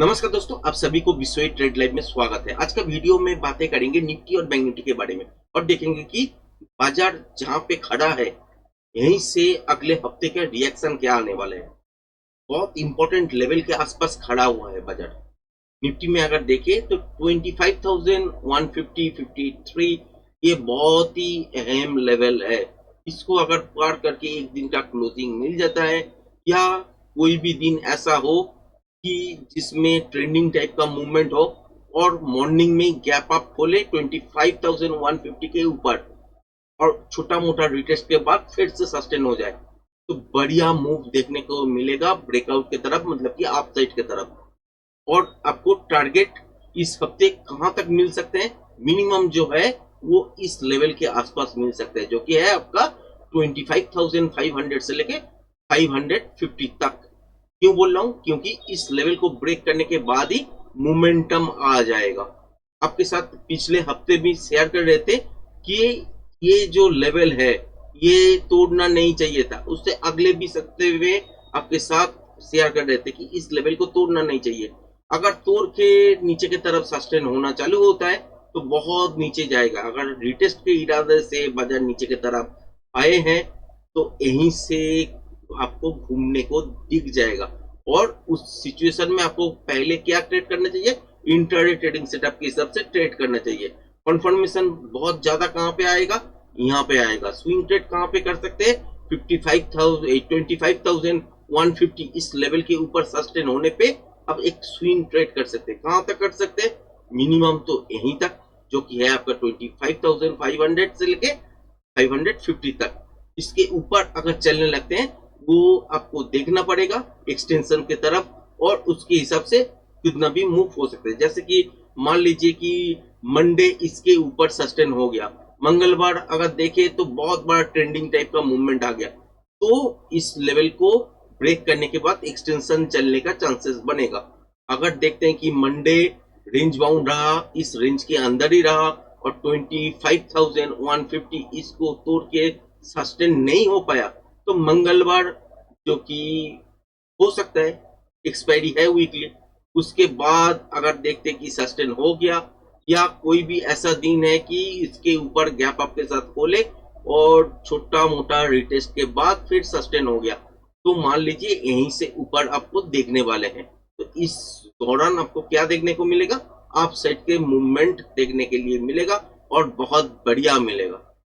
नमस्कार दोस्तों, आप सभी को विश्व ट्रेड लाइव में स्वागत है। आज का वीडियो में बातें करेंगे निफ्टी और बैंक निफ्टी के बारे में और देखेंगे कि बाजार जहां पे खड़ा है यहीं से अगले हफ्ते का रिएक्शन क्या आने वाले हैं। बहुत इंपॉर्टेंट लेवल के आसपास खड़ा हुआ है बाजार। निफ्टी में अगर देखें तो 25,150-53 ये बहुत ही अहम लेवल है। इसको अगर पार करके एक दिन का क्लोजिंग मिल जाता है या कोई भी दिन ऐसा हो कि जिसमें ट्रेंडिंग टाइप का मूवमेंट हो और मॉर्निंग में गैप अप खोले 25,150 के ऊपर और छोटा मोटा रिटेस्ट के बाद फिर से सस्टेन हो जाए तो बढ़िया मूव देखने को मिलेगा ब्रेकआउट की तरफ, मतलब कि अप साइड की तरफ। और आपको टारगेट इस हफ्ते कहां तक मिल सकते हैं, मिनिमम जो है वो इस लेवल के आसपास मिल सकते हैं, जो कि है आपका 25,500 से लेके 550 तक। क्यों बोल रहा हूं? क्योंकि इस लेवल को ब्रेक करने के बाद ही मोमेंटम आ जाएगा। आपके साथ पिछले हफ्ते भी शेयर कर रहे थे कि ये जो लेवल है ये तोड़ना नहीं चाहिए था। उससे अगले भी हफ्ते हुए आपके साथ शेयर कर रहे थे कि इस लेवल को तोड़ना नहीं चाहिए। अगर तोड़ के नीचे की तरफ सस्टेन होना चालू होता है तो बहुत नीचे जाएगा। अगर रिटेस्ट के इरादे से बाजार नीचे की तरफ आए हैं तो यहीं से आपको घूमने को दिख जाएगा। और उस सिचुएशन में आपको पहले क्या ट्रेड करना चाहिए, इंट्राडे ट्रेडिंग सेटअप के हिसाब से ट्रेड करना चाहिए। कंफर्मेशन बहुत ज्यादा कहां पे आएगा, यहाँ पे आएगा। स्विंग ट्रेड कहां पे कर सकते हैं, 25,150 इस लेवल के ऊपर सस्टेन होने पे अब एक स्विंग ट्रेड कर सकते हैं। कहां तक कर सकते हैं, मिनिमम तो यहीं तक, जो कि है आपका 25,500 से लेके 550 तक। इसके ऊपर अगर चलने लगते हैं वो आपको देखना पड़ेगा एक्सटेंशन की तरफ, और उसके हिसाब से कितना भी मूव हो सकते हैं। जैसे कि मान लीजिए कि मंडे इसके ऊपर सस्टेन हो गया, मंगलवार अगर देखें तो बहुत बड़ा ट्रेंडिंग टाइप का मूवमेंट आ गया, तो इस लेवल को ब्रेक करने के बाद एक्सटेंशन चलने का चांसेस बनेगा। अगर देखते हैं कि मंडे रेंज बाउंड रहा, इस रेंज के अंदर ही रहा और 25,150 इसको तोड़ के सस्टेन नहीं हो पाया तो मंगलवार, जो कि हो सकता है एक्सपायरी है वीकली, उसके बाद अगर देखते कि सस्टेन हो गया या कोई भी ऐसा दिन है कि इसके ऊपर गैप अप के साथ खोले और छोटा मोटा रिटेस्ट के बाद फिर सस्टेन हो गया, तो मान लीजिए यहीं से ऊपर आपको देखने वाले हैं। तो इस दौरान आपको क्या देखने को मिलेगा, आप साइड के मूवमेंट देखने के लिए मिलेगा और बहुत बढ़िया मिलेगा।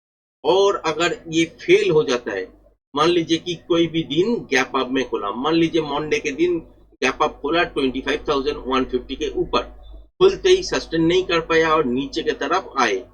और अगर ये फेल हो जाता है, मान लीजिए कि कोई भी दिन गैप अप में खोला, मान लीजिए मंडे के दिन गैप अप खोला 25,150 के ऊपर, खुलते ही सस्टेन नहीं कर पाया और नीचे की तरफ आए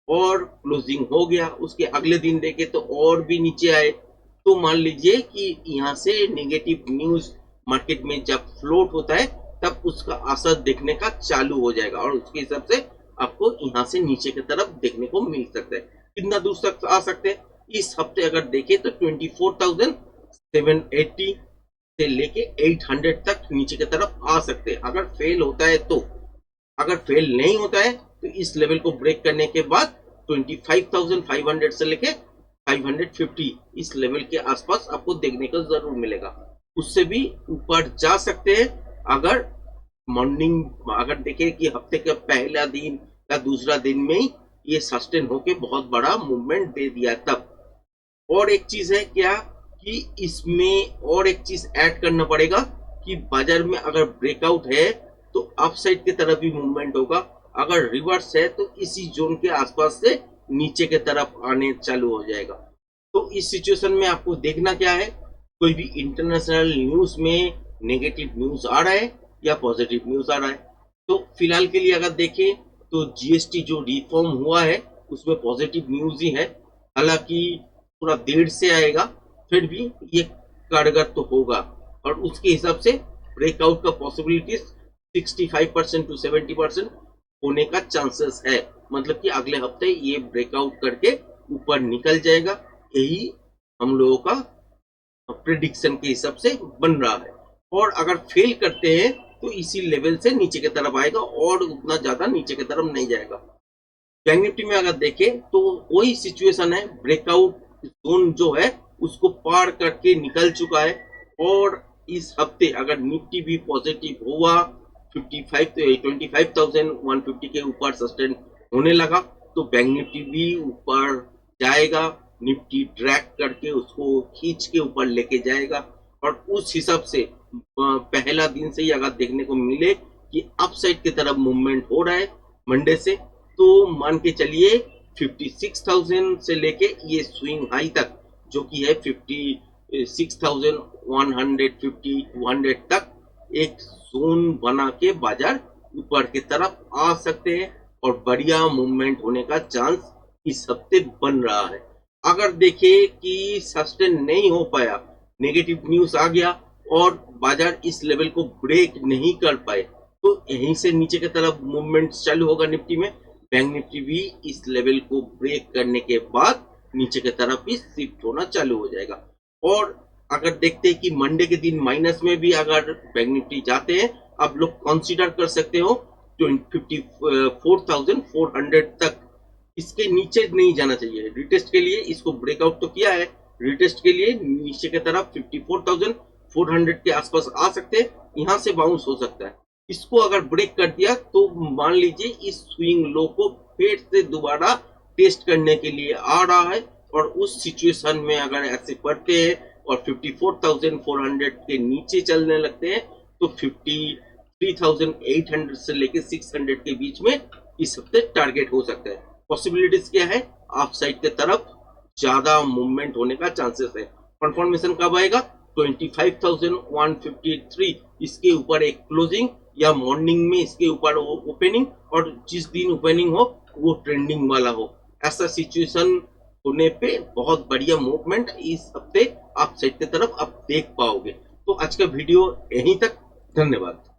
और क्लोजिंग हो गया, उसके अगले दिन देखे तो और भी नीचे आए, तो मान लीजिए कि यहाँ से नेगेटिव न्यूज मार्केट में जब फ्लोट होता है तब उसका असर देखने का चालू हो जाएगा और उसके हिसाब से आपको यहाँ से नीचे की तरफ देखने को मिल सकता है। कितना दूर तक आ सकते हैं, इस हफ्ते अगर देखें तो 24,780 से लेके 800 तक नीचे की तरफ आ सकते हैं अगर फेल होता है तो। अगर फेल नहीं होता है तो इस लेवल को ब्रेक करने के बाद 25,500 से लेके 550 इस लेवल के आसपास आपको देखने को जरूर मिलेगा। उससे भी ऊपर जा सकते हैं अगर मॉर्निंग अगर देखें कि हफ्ते का पहला दिन या दूसरा दिन में ही ये सस्टेन होके बहुत बड़ा मूवमेंट दे दिया तब। और एक चीज है क्या कि इसमें और एक चीज ऐड करना पड़ेगा कि बाजार में अगर ब्रेकआउट है तो अपसाइड की तरफ भी मूवमेंट होगा, अगर रिवर्स है तो इसी जोन के आसपास से नीचे की तरफ आने चालू हो जाएगा। तो इस सिचुएशन में आपको देखना क्या है, कोई भी इंटरनेशनल न्यूज में नेगेटिव न्यूज आ रहा है या पॉजिटिव न्यूज आ रहा है। तो फिलहाल के लिए अगर देखें तो जीएसटी जो रिफॉर्म हुआ है उसमें पॉजिटिव न्यूज ही है, हालांकि थोड़ा देर से आएगा, फिर भी ये कारगर तो होगा और उसके हिसाब से ब्रेकआउट का पॉसिबिलिटीज 65% टू 70% होने का चांसेस है। मतलब कि अगले हफ्ते ये ब्रेकआउट करके ऊपर निकल जाएगा, यही हम लोगों का प्रिडिक्शन के हिसाब से बन रहा है। और अगर फेल करते हैं तो इसी लेवल से नीचे की तरफ आएगा और उतना ज्यादा नीचे की तरफ नहीं जाएगा। बैंक निफ्टी में अगर देखें तो वही सिचुएशन है, ब्रेकआउट जोन जो है उसको पार करके निकल चुका है और इस हफ्ते अगर निफ्टी भी पॉजिटिव हुआ 25,150 के ऊपर सस्टेन होने लगा तो बैंक निफ्टी भी ऊपर जाएगा, निफ्टी ड्रैग करके उसको खींच के ऊपर लेके जाएगा और उस हिसाब से पहला दिन से ही अगर देखने को मिले कि अपसाइड की तरफ मूवमेंट हो रहा है मंडे से, तो मान के चलिए 56,000 से लेके ये स्विंग हाई तक जो कि है 56,150 200 तक एक जोन बना के बाजार ऊपर की तरफ आ सकते हैं और बढ़िया मूवमेंट होने का चांस इस हफ्ते बन रहा है। अगर देखें कि सस्टेन नहीं हो पाया, नेगेटिव न्यूज आ गया और बाजार इस लेवल को ब्रेक नहीं कर पाए, तो यहीं से नीचे की तरफ मूवमेंट चालू होगा निफ्टी में। बैंक निफ्टी भी इस लेवल को ब्रेक करने के बाद नीचे की तरफ भी शिफ्ट होना चालू हो जाएगा। और अगर देखते हैं कि मंडे के दिन माइनस में भी अगर बैंक निफ्टी जाते हैं, आप लोग कंसीडर कर सकते हो 54,400 तक, इसके नीचे नहीं जाना चाहिए। रिटेस्ट के लिए इसको ब्रेकआउट तो किया है, रिटेस्ट के लिए नीचे की तरफ 54,400 के आसपास आ सकते हैं, यहाँ से बाउंस हो सकता है। इसको अगर ब्रेक कर दिया तो मान लीजिए इस स्विंग लो को फिर से दोबारा टेस्ट करने के लिए आ रहा है और उस सिचुएशन में अगर ऐसे पढ़ते हैं और 54,400 के नीचे चलने लगते हैं तो 53,800 से लेके 600 के बीच में इस हफ्ते टारगेट हो सकता है। पॉसिबिलिटीज क्या है, आप साइड की तरफ ज्यादा मूवमेंट होने का चांसेस है। कंफर्मेशन कब आएगा, 25,153 इसके ऊपर एक क्लोजिंग या मॉर्निंग में इसके ऊपर ओपनिंग, और जिस दिन ओपनिंग हो वो ट्रेंडिंग वाला हो, ऐसा सिचुएशन होने पे बहुत बढ़िया मूवमेंट इस हफ्ते आप साइड की तरफ आप देख पाओगे। तो आज का वीडियो यहीं तक, धन्यवाद।